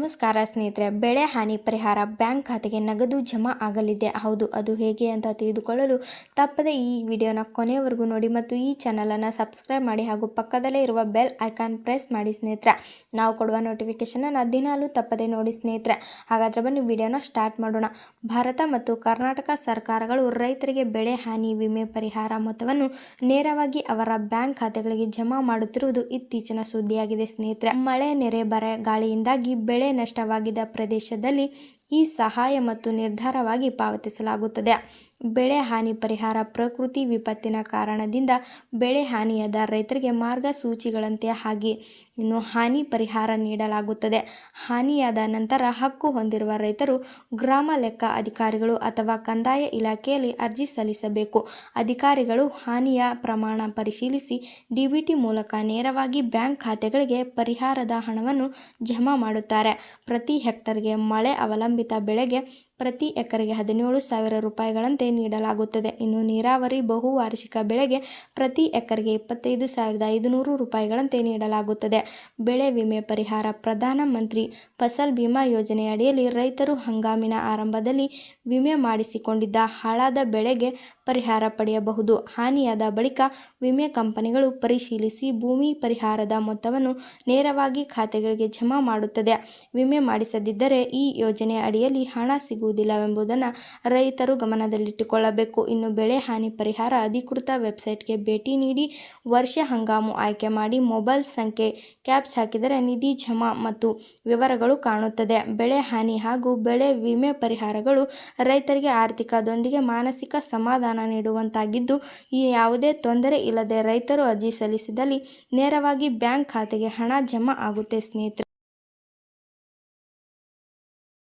ನಮಸ್ಕಾರ ಸ್ನೇಹಿತರೆ, ಬೆಳೆ ಹಾನಿ ಪರಿಹಾರ ಬ್ಯಾಂಕ್ ಖಾತೆಗೆ ನಗದು ಜಮಾ ಆಗಲಿದೆ. ಹೌದು, ಅದು ಹೇಗೆ ಅಂತ ತಿಳಿದುಕೊಳ್ಳಲು ತಪ್ಪದೆ ಈ ವಿಡಿಯೋನ ಕೊನೆಯವರೆಗೂ ನೋಡಿ ಮತ್ತು ಈ ಚಾನಲನ್ನು ಸಬ್ಸ್ಕ್ರೈಬ್ ಮಾಡಿ ಹಾಗೂ ಪಕ್ಕದಲ್ಲೇ ಇರುವ ಬೆಲ್ ಐಕಾನ್ ಪ್ರೆಸ್ ಮಾಡಿ ಸ್ನೇಹಿತರೆ. ನಾವು ಕೊಡುವ ನೋಟಿಫಿಕೇಶನನ್ನು ದಿನಾಲೂ ತಪ್ಪದೆ ನೋಡಿ ಸ್ನೇಹಿತರೆ. ಹಾಗಾದರೆ ಬನ್ನಿ ವಿಡಿಯೋನ ಸ್ಟಾರ್ಟ್ ಮಾಡೋಣ. ಭಾರತ ಮತ್ತು ಕರ್ನಾಟಕ ಸರ್ಕಾರಗಳು ರೈತರಿಗೆ ಬೆಳೆ ಹಾನಿ ವಿಮೆ ಪರಿಹಾರ ಮೊತ್ತವನ್ನು ನೇರವಾಗಿ ಅವರ ಬ್ಯಾಂಕ್ ಖಾತೆಗಳಿಗೆ ಜಮಾ ಮಾಡುತ್ತಿರುವುದು ಇತ್ತೀಚಿನ ಸುದ್ದಿಯಾಗಿದೆ ಸ್ನೇಹಿತರೆ. ಮಳೆ, ನೆರೆ, ಗಾಳಿಯಿಂದಾಗಿ ಬೆಳೆ ನಷ್ಟವಾಗಿದ್ದ ಪ್ರದೇಶದಲ್ಲಿ ಈ ಸಹಾಯ ಮತ್ತು ನಿರ್ಧಾರವಾಗಿ ಪಾವತಿಸಲಾಗುತ್ತದೆ. ಬೆಳೆ ಹಾನಿ ಪರಿಹಾರ ಪ್ರಕೃತಿ ವಿಪತ್ತಿನ ಕಾರಣದಿಂದ ಬೆಳೆ ಹಾನಿಯಾದ ರೈತರಿಗೆ ಮಾರ್ಗಸೂಚಿಗಳಂತೆ ಇನ್ನು ಹಾನಿ ಪರಿಹಾರ ನೀಡಲಾಗುತ್ತದೆ. ಹಾನಿಯಾದ ನಂತರ ಹಕ್ಕು ಹೊಂದಿರುವ ರೈತರು ಗ್ರಾಮ ಲೆಕ್ಕ ಅಧಿಕಾರಿಗಳು ಅಥವಾ ಕಂದಾಯ ಇಲಾಖೆಯಲ್ಲಿ ಅರ್ಜಿ ಸಲ್ಲಿಸಬೇಕು. ಅಧಿಕಾರಿಗಳು ಹಾನಿಯ ಪ್ರಮಾಣ ಪರಿಶೀಲಿಸಿ ಡಿಬಿಟಿ ಮೂಲಕ ನೇರವಾಗಿ ಬ್ಯಾಂಕ್ ಖಾತೆಗಳಿಗೆ ಪರಿಹಾರದ ಹಣವನ್ನು ಜಮಾ ಮಾಡುತ್ತಾರೆ. ಪ್ರತಿ ಹೆಕ್ಟರ್ಗೆ ಮಳೆ ಅವಲಂಬಿತ ಬೆಳೆಗೆ ಪ್ರತಿ ಎಕರೆಗೆ 17,000 ರೂಪಾಯಿಗಳಂತೆ ನೀಡಲಾಗುತ್ತದೆ. ಇನ್ನು ನೀರಾವರಿ ಬಹುವಾರ್ಷಿಕ ಬೆಳೆಗೆ ಪ್ರತಿ ಎಕರೆಗೆ 25,500 ರೂಪಾಯಿಗಳಂತೆ ನೀಡಲಾಗುತ್ತದೆ. ಬೆಳೆ ವಿಮೆ ಪರಿಹಾರ ಪ್ರಧಾನ ಮಂತ್ರಿ ಫಸಲ್ ಬಿಮಾ ಯೋಜನೆ ಅಡಿಯಲ್ಲಿ ರೈತರು ಹಂಗಾಮಿನ ಆರಂಭದಲ್ಲಿ ವಿಮೆ ಮಾಡಿಸಿಕೊಂಡಿದ್ದ ಹಾಳಾದ ಬೆಳೆಗೆ ಪರಿಹಾರ ಪಡೆಯಬಹುದು. ಹಾನಿಯಾದ ಬಳಿಕ ವಿಮೆ ಕಂಪನಿಗಳು ಪರಿಶೀಲಿಸಿ ಭೂಮಿ ಪರಿಹಾರದ ಮೊತ್ತವನ್ನು ನೇರವಾಗಿ ಖಾತೆಗಳಿಗೆ ಜಮಾ ಮಾಡುತ್ತದೆ. ವಿಮೆ ಮಾಡಿಸದಿದ್ದರೆ ಈ ಯೋಜನೆ ಅಡಿಯಲ್ಲಿ ಹಣ ಸಿಗುವುದಿಲ್ಲವೆಂಬುದನ್ನು ರೈತರು ಗಮನದಲ್ಲಿಟ್ಟುಕೊಳ್ಳಬೇಕು. ಇನ್ನು ಬೆಳೆ ಹಾನಿ ಪರಿಹಾರ ಅಧಿಕೃತ ವೆಬ್ಸೈಟ್ಗೆ ಭೇಟಿ ನೀಡಿ ವರ್ಷ ಹಂಗಾಮು ಆಯ್ಕೆ ಮಾಡಿ ಮೊಬೈಲ್ ಸಂಖ್ಯೆ ಕ್ಯಾಪ್ಚ್ ಹಾಕಿದರೆ ನಿಧಿ ಜಮಾ ಮತ್ತು ವಿವರಗಳು ಕಾಣುತ್ತದೆ. ಬೆಳೆ ಹಾನಿ ಹಾಗೂ ಬೆಳೆ ವಿಮೆ ಪರಿಹಾರಗಳು ರೈತರಿಗೆ ಆರ್ಥಿಕದೊಂದಿಗೆ ಮಾನಸಿಕ ಸಮಾಧಾನ ನೀಡುವಂತಾಗಿದ್ದು, ಯಾವುದೇ ತೊಂದರೆ ಇಲ್ಲದೆ ರೈತರು ಅರ್ಜಿ ಸಲ್ಲಿಸಿದಲ್ಲಿ ನೇರವಾಗಿ ಬ್ಯಾಂಕ್ ಖಾತೆಗೆ ಹಣ ಜಮಾ ಆಗುತ್ತೆ ಸ್ನೇಹಿತರೆ.